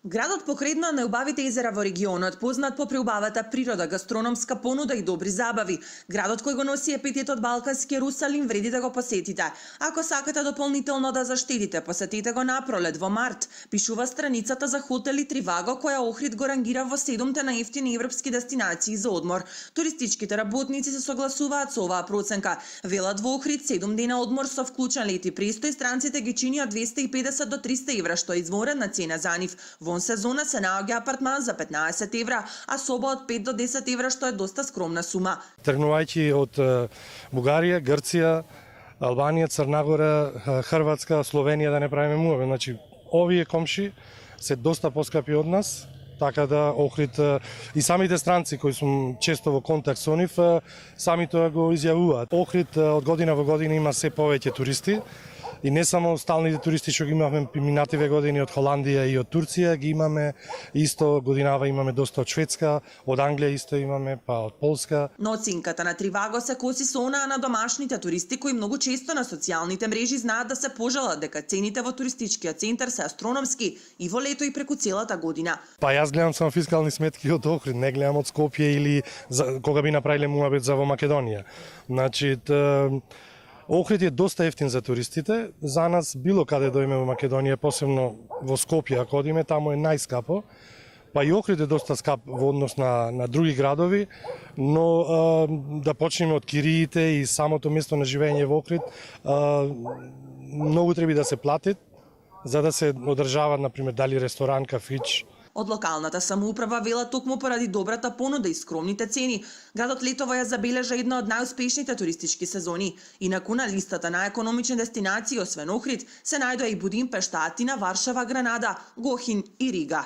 Градот покрај едно од најубавите езера во регионот, познат по преубавата природа, гастрономска понуда и добри забави. Градот кој го носи епитетот Балкански Јерусалим вреди да го посетите. Ако сакате дополнително да заштедите, посетете го напролет во март, пишува страницата за хотели Триваго, која Охрид го рангира во 7-те најевтини европски дестинации за одмор. Туристичките работници се согласуваат со оваа проценка. Велат во Охрид 7 дена одмор со вклучен лет и престој странците ги чини од 250 до 300 евра, што е извонредна цена за нив. Во сезона се наоѓа апартман за 15 евра, а соба од 5 до 10 евра, што е доста скромна сума. Тргнувајќи од Бугарија, Грција, Албанија, Црна Гора, Хрватска, Словенија, да не правиме муаве. Значи, овие комши се доста поскапи од нас, така да Охрид и самите странци кои сум често во контакт со нив, сами тоа го изјавуваат. Охрид од година во година има се повеќе туристи. И не само сталните туристи што ги имавме минативе години од Холандија и од Турција, ги имаме исто годинава имаме доста од Шведска, од Англија исто имаме, па од Полска. Но оценката на Триваго се коси со онаа на домашните туристи кои многу често на социјалните мрежи знаат да се пожалат дека цените во туристичкиот центар се астрономски и во лето и преку целата година. Па јас гледам само фискални сметки од Охрид, не гледам од Скопје или кога би направиле муабет за во Македонија. Значи, Охрид е доста ефтин за туристите. За нас било каде дојме во Македонија, посебно во Скопје, ако одиме, таму е најскапо. Па и Охрид е доста скап во однос на други градови, но да почнеме од кириите и самото место на живење во Охрид, многу треба да се платит за да се одржава, например, дали ресторан, кафич. Од локалната самоуправа вела токму поради добрата понуда и скромните цени, градот летово ја забележа една од најуспешните туристички сезони. Инаку на листата на економични дестинации освен Охрид се најдоа и Будимпешта, Атина, Варшава, Гранада, Гохин и Рига.